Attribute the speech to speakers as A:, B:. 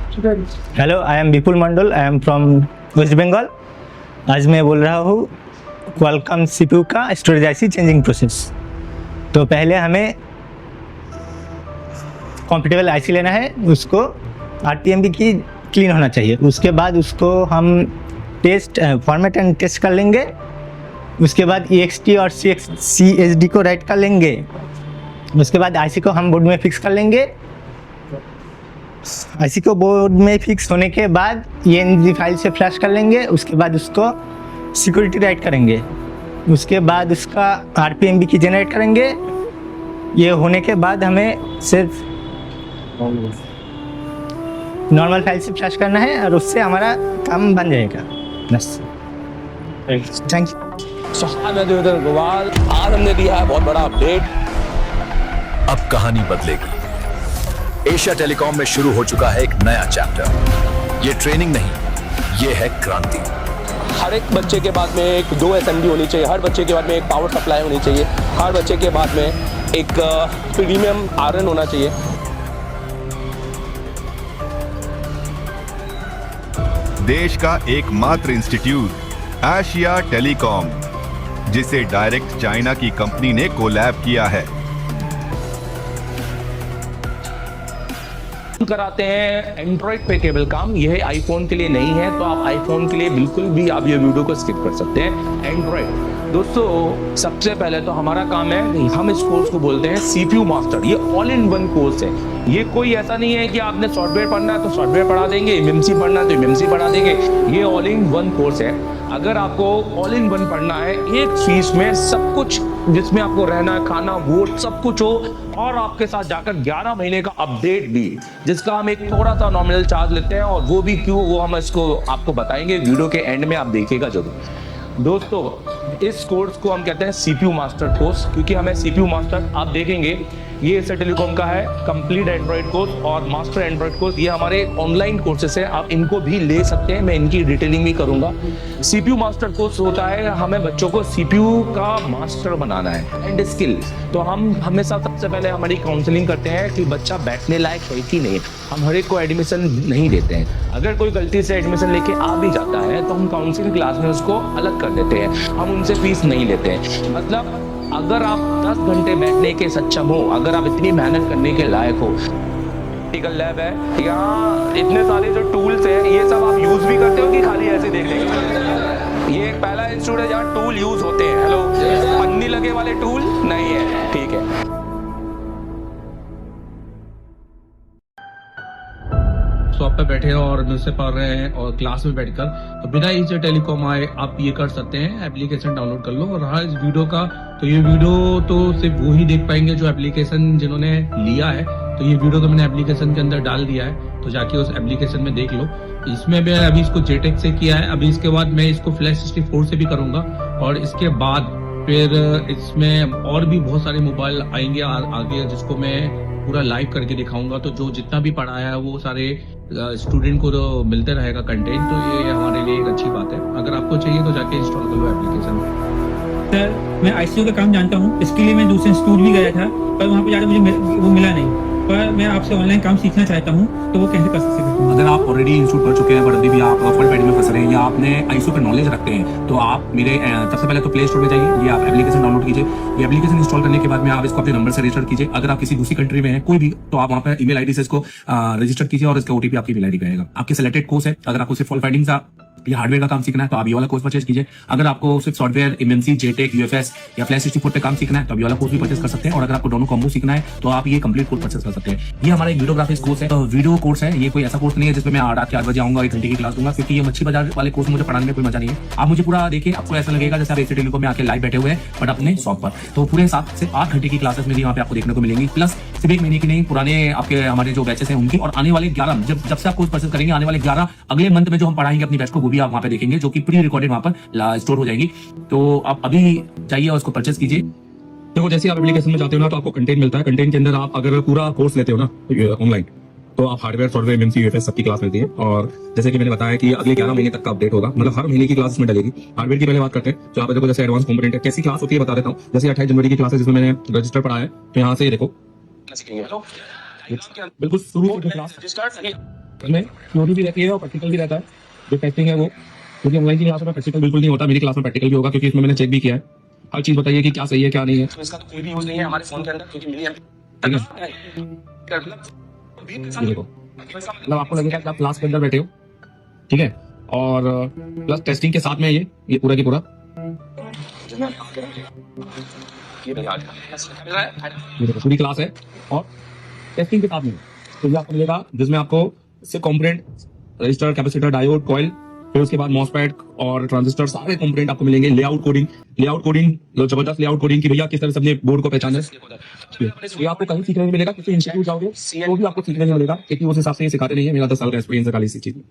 A: Hello, I am Vipul Mandal, I am from West Bengal. आज मैं बोल रहा हूँ क्वालकॉम सीपीयू का स्टोरेज आईसी चेंजिंग प्रोसेस। तो पहले हमें कंफर्टेबल आईसी लेना है, उसको आरटीएमबी की क्लीन होना चाहिए। उसके बाद उसको हम टेस्ट फॉर्मेट एंड टेस्ट कर लेंगे। उसके बाद EXT और CSD को राइट कर लेंगे। उसके बाद आईसी को हम बोर्ड में फिक्स कर लेंगे। आईसी को बोर्ड में फिक्स होने के बाद ENG फाइल से फ्लैश कर लेंगे। उसके बाद उसको सिक्योरिटी राइट करेंगे। उसके बाद उसका RPMB की जनरेट करेंगे। ये होने के बाद हमें सिर्फ नॉर्मल फाइल से फ्लैश करना है और उससे हमारा काम बन जाएगा। बस, थैंक यू।
B: मैं देवेंद्र गोवाल। आज हमने दिया है बहुत बड़ा अपडेट।
C: अब कहानी बदलेगी। एशिया टेलीकॉम में शुरू हो चुका है एक नया चैप्टर। ये ट्रेनिंग नहीं, ये है क्रांति।
B: हर एक बच्चे के बाद में एक 2 SMD होनी चाहिए। हर बच्चे के बाद में एक पावर सप्लाई होनी चाहिए। हर बच्चे के बाद में एक प्रीमियम आयरन होना चाहिए।
D: देश का एकमात्र इंस्टीट्यूट एशिया टेलीकॉम, जिसे डायरेक्ट चाइना की कंपनी ने कोलैब किया है।
B: कराते हैं एंड्रॉइड पे केबल काम। यह आईफोन के लिए नहीं है, तो आप आईफोन के लिए बिल्कुल भी आप ये वीडियो को स्किप कर सकते हैं। एंड्रॉइड दोस्तों, सबसे पहले तो हमारा काम है, हम इस कोर्स को बोलते हैं CPU मास्टर। ये ऑल इन वन कोर्स है। ये कोई ऐसा नहीं है कि आपने सॉफ्टवेयर पढ़ना है तो सॉफ्टवेयर पढ़ा देंगे, MMC पढ़ना है तो MMC पढ़ा देंगे। ये ऑल इन वन कोर्स है। अगर आपको ऑल इन वन पढ़ना है, एक फीस में सब कुछ, जिसमें आपको रहना, खाना, वोट सब कुछ हो, और आपके साथ जाकर 11 महीने का अपडेट भी, जिसका हम एक थोड़ा सा नॉमिनल चार्ज लेते हैं। और वो भी क्यों, वो हम इसको आपको बताएंगे वीडियो के एंड में, आप देखिएगा जरूर। दोस्तों, इस कोर्स को हम कहते हैं CPU मास्टर कोर्स, क्योंकि हमें CPU मास्टर, आप देखेंगे ये एशिया टेलीकॉम का है कंप्लीट एंड्रॉइड कोर्स और मास्टर एंड्रॉइड कोर्स। ये हमारे ऑनलाइन कोर्सेस है, आप इनको भी ले सकते हैं। मैं इनकी डिटेलिंग भी करूंगा। CPU मास्टर कोर्स होता है, हमें बच्चों को CPU का मास्टर बनाना है एंड स्किल। तो हम हमेशा सबसे पहले हमारी काउंसलिंग करते हैं कि बच्चा बैठने लायक है कि नहीं। हम हर एक को एडमिशन नहीं देते हैं। अगर कोई गलती से एडमिशन लेके आ भी जाता है तो हम काउंसलिंग क्लास में उसको अलग कर देते हैं। हम उनसे फीस नहीं लेते हैं। मतलब अगर आप 10 घंटे बैठने के सक्षम हो, अगर आप इतनी मेहनत करने के लायक हो, प्रैक्टिकल लैब है, यहाँ इतने सारे जो टूल्स हैं, ये सब आप यूज भी करते हो कि खाली ऐसे देख लेंगे? ये एक पहला इंस्टीट्यूट है जहाँ टूल यूज होते हैं। हेलो, पन्नी लगे वाले टूल नहीं है, ठीक है।
E: शॉप पे बैठे हैं और मुझसे पढ़ रहे हैं और क्लास में बैठकर, तो बिना एशिया टेलीकॉम आए आप ये कर सकते हैं। एप्लीकेशन डाउनलोड कर लो। और रहा इस वीडियो का, तो ये वीडियो तो सिर्फ वो ही देख पाएंगे जो एप्लीकेशन जिन्होंने लिया है। तो ये वीडियो तो मैंने एप्लीकेशन के अंदर डाल दिया है, तो जाके उस एप्लीकेशन में देख लो। इसमें मैं अभी इसको JTEC से किया है। अभी इसके बाद मैं इसको फ्लैश 64 से भी करूंगा। और इसके बाद फिर इसमें और भी बहुत सारे मोबाइल आएंगे आगे, जिसको मैं पूरा लाइव करके दिखाऊंगा। तो जो जितना भी पढ़ाया है वो सारे स्टूडेंट को तो मिलते रहेगा कंटेंट। तो ये हमारे लिए एक अच्छी बात है। अगर आपको चाहिए तो जाके इंस्टॉल कर लो एप्लीकेशन।
F: सर, मैं ICU का काम जानता हूँ। इसके लिए मैं दूसरे इंस्टीट्यूट भी गया था, पर वहाँ पे जाकर मुझे वो मिला नहीं। पर मैं आपसे ऑनलाइन काम सीखना चाहता हूँ, तो वो कैसे कर सकते हैं?
G: अगर आप ऑलरेडी इंस्टीट्यूट कर चुके हैं पर अभी भी आप फुल पैड में फंस रहे हैं या आपने ICU पे नॉलेज रखते हैं, तो आप मेरे सबसे पहले तो प्ले स्टोर में जाइए। ये आप एप्लीकेशन डाउनलोड कीजिए। ये एप्लीकेशन इंस्टॉल करने के बाद में आप इसको अपने नंबर से रजिस्टर कीजिए। अगर आप किसी दूसरी कंट्री में हैं कोई भी, तो आप वहाँ पर email ID से इसको रजिस्टर कीजिए और इसका OTP आपकी email ID पे आएगा। आपके सिलेक्टेड कोर्स है। अगर आपको सिर्फ फॉल्ट फाइंडिंग का या हार्डवेयर का काम सीखना है तो आप ये वाला कोर्स परचेज कीजिए। अगर आपको सिर्फ सॉफ्टवेयर, MMC, JTEC, UFS या फ्लैश 64 पे काम सीखना है तो आप ये वाला कोर्स भी परचेज कर सकते हैं। और अगर आपको दोनों कॉम्बो सीखना है तो आप ये कंप्लीट कोर्स परचेज कर सकते हैं। ये हमारा एक वीडियोग्राफिक्स कोर्स है। तो वीडियो कोर्स है, ये कोई ऐसा कोर्स नहीं है जिसमें मैं रात के 8 बजे आऊंगा 1 घंटे की क्लास दूंगा, क्योंकि ये मच्छी बाजार वाले कोर्स मुझे पढ़ाने में कोई मजा नहीं है। आप मुझे पूरा देखिए, आपको ऐसा लगेगा जैसे आप एशिया टेलीकॉम में आके लाइव बैठे हुए हैं, बट अपने शॉप पर। तो पूरे 7 से 8 घंटे की क्लासेस मेरी वहाँ पे आपको देखने को मिलेंगी। प्लस सिर्फ 1 महीने की नहीं, पुराने आपके हमारे जो बैचेस हैं उनकी, और आने वाले 11 जब से आप कोर्स परचेज करेंगे, आने वाले 11 अगले मंथ में जो हम पढ़ाएंगे अपनी बैच को, वो भी आप वहाँ पे देखेंगे, जो कि प्री रिकॉर्डेड वहाँ पर स्टोर हो जाएगी। तो आप अभी जाइए और उसको परचेज कीजिए।
E: देखो, जैसे आप एप्लीकेशन में जाते हो ना, तो आपको कंटेंट मिलता है। कंटेंट के अंदर आप अगर पूरा कोर्स लेते हो ना ऑनलाइन, तो आप हार्डवेयर, सॉफ्टवेयर, MMC, UFS सबकी क्लास मिलती है। और जैसे कि मैंने बताया कि अगले 11 महीने तक का अपडेट होगा, मतलब हर महीने की क्लास में डलेगी। हार्डवेयर की पहले बात करते हैं। जो आप देखो, जैसे एडवांस कंपोनेंट है, कैसी क्लास होती है बता देता हूँ। जैसे 28 जनवरी की क्लास है, जिसमें मैंने रजिस्टर पढ़ा है। तो यहाँ से देखो, बिल्कुल शुरू से क्लास
G: इसमें थ्योरी भी रहती है और प्रैक्टिकल भी रहता है। जो टेस्टिंग है वो, क्योंकि ऑनलाइन की क्लास में प्रैक्टिकल बिल्कुल नहीं होता, मेरी क्लास में प्रैक्टिकल भी होगा, क्योंकि इसमें मैंने चेक भी किया है। हर चीज़ बताइए कि क्या सही है क्या नहीं है। तो इसका तो कोई भी यूज नहीं है हमारे फोन के अंदर, क्योंकि मिली ये देखो, मतलब आपको लगेगा कि आप क्लास के अंदर बैठे हो, ठीक है, और प्लस टेस्टिंग के साथ में ये पूरा की पूरा ये देखो पूरी क्लास है और टेस्टिंग के साथ में तो ये आपको मिलेगा, जिसमें आपको इससे component, register, capacitor, diode, coil, फिर उसके बाद मॉसफेट और ट्रांजिस्टर, सारे कंपोनेंट आपको मिलेंगे। लेआउट कोडिंग जबरदस्त लेआउट कोडिंग की भैया किस तरह से अपने बोर्ड को पहचाना है, ये आपको कहीं सीखने नहीं मिलेगा, किसी इंस्टीट्यूट जाओगे तो भी आपको सीखने नहीं मिलेगा, क्योंकि उस हिसाब से ये सिखाते नहीं है। मेरा 10 साल का एक्सपीरियंस है खाली इसी चीज में।